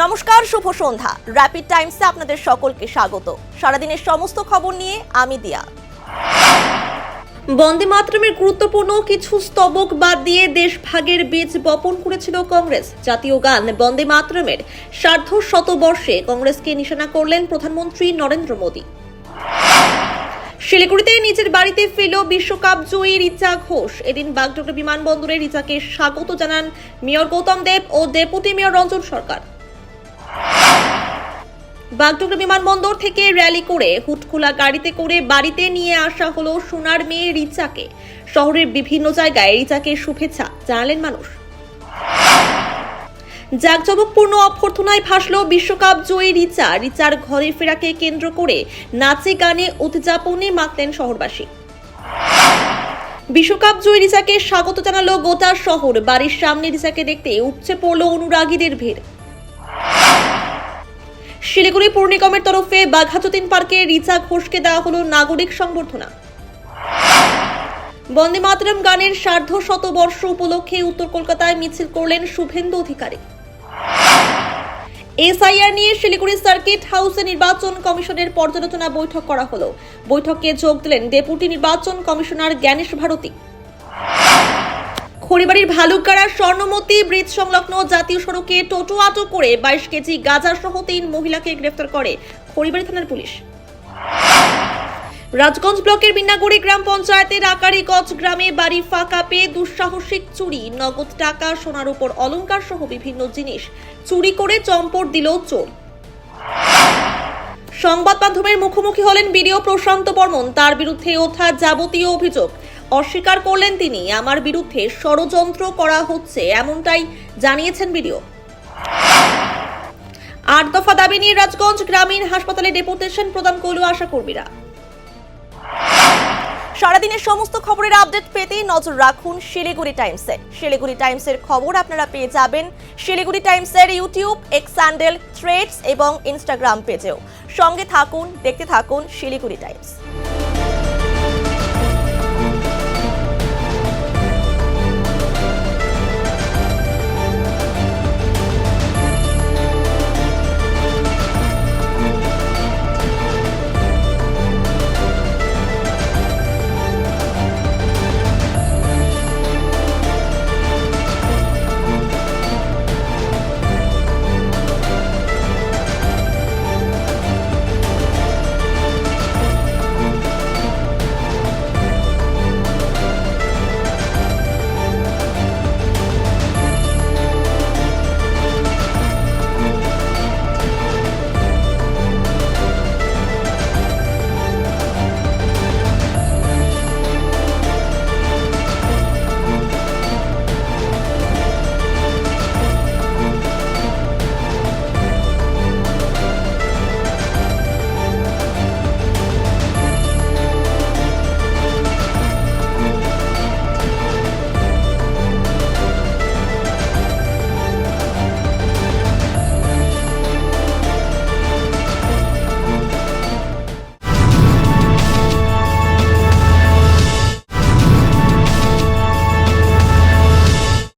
নমস্কার, শুভ সন্ধ্যা। র্যাপিড টাইমসে আপনাদের সকলকে স্বাগত। সারাদিনের সমস্ত খবর নিয়ে আমি দিয়া। বন্দে মাতরমের গুরুত্বপূর্ণ কিছু স্তবক বাদ দিয়ে দেশভাগের বীজ বপন করেছিল কংগ্রেস। জাতীয় গান বন্দে মাতরমের সার্ধ শতবর্ষে কংগ্রেসকে নিশানা করলেন প্রধানমন্ত্রী নরেন্দ্র মোদী। শিলিগুড়িতে নিজের বাড়িতে ফিরল বিশ্বকাপ জয়ী রিচা ঘোষ। এদিন বাগডোগরা বিমানবন্দরে রিচাকে স্বাগত জানান মেয়র গৌতম দেব ও ডেপুটি মেয়র রঞ্জন সরকার। বাগডোগরা বিমানবন্দর থেকে র্যালি করে হুটখোলা গাড়িতে করে বাড়িতে নিয়ে আসা হলো সোনার মেয়ে রিচাকে। শহরের বিভিন্ন জায়গায় রিচাকে শুভেচ্ছা জানালেন মানুষ। জাঁকজমকপূর্ণ অভ্যর্থনায় ভাসল বিশ্বকাপ জয়ী রিচা। রিচার ঘরে ফেরাকে কেন্দ্র করে নাচে গানে উদযাপনে মাতলেন শহরবাসী। বিশ্বকাপ জয়ী রিচাকে স্বাগত জানালো গোটা শহর। বাড়ির সামনে রিচাকে দেখতে উপচে পড়ল অনুরাগীদের ভিড়। শিলিগুড়ি পৌর নিগমের তরফে বাঘাযতীন পার্কে রিচা ঘোষকে দেওয়া হলো নাগরিক সংবর্ধনা। বন্দে মাতরম গানের সার্ধ শতবর্ষ উপলক্ষে উত্তর কলকাতায় মিছিল করলেন শুভেন্দু অধিকারী। এসআইআর নিয়ে শিলিগুড়ি সার্কিট হাউসে নির্বাচন কমিশনের পর্যালোচনা বৈঠক করা হলো। বৈঠকে যোগ দিলেন ডেপুটি নির্বাচন কমিশনার জ্ঞানেশ ভারতী। খড়িবাড়ির ভালুকগাড়ার স্বর্ণমতী ব্রিজ সংলগ্ন জাতীয় সড়কে টোটো আটক করে 22 কেজি গাঁজা সহ 3 মহিলাকে গ্রেফতার করে খড়িবাড়ি থানার পুলিশ। রাজগঞ্জ ব্লকের বিন্নাগুড়ি গ্রাম পঞ্চায়েতের আকারিগঞ্জ গ্রামে বাড়ি ফাঁকা পেয়ে দুঃসাহসিক চুরি, নগদ টাকা, সোনার উপর অলংকার সহ বিভিন্ন জিনিস চুরি করে চম্পট দিল চোর। সংবাদ মাধ্যমের মুখোমুখি হলেন বিডিও প্রশান্ত বর্মন। তার বিরুদ্ধে ওঠা যাবতীয় অভিযোগ অস্বীকার করলেন তিনি। আমার বিরুদ্ধে ষড়যন্ত্র করা হচ্ছে এমনটাই জানিয়েছেন বিডিও। 8 দফা দাবি নিয়ে রাজগঞ্জ গ্রামীণ হাসপাতালে ডেপুটেশন প্রদান করল আশাকর্মীরা। সারাদিনের সমস্ত খবরের আপডেট পেতে নজর রাখুন শিলিগুড়ি টাইমসে। শিলিগুড়ি টাইমসের খবর আপনারা পেয়ে যাবেন শিলিগুড়ি টাইমসের ইউটিউব, এক্স হ্যান্ডেল, থ্রেডস এবং ইনস্টাগ্রাম পেজেও। সঙ্গে থাকুন, দেখতে থাকুন শিলিগুড়ি টাইমস।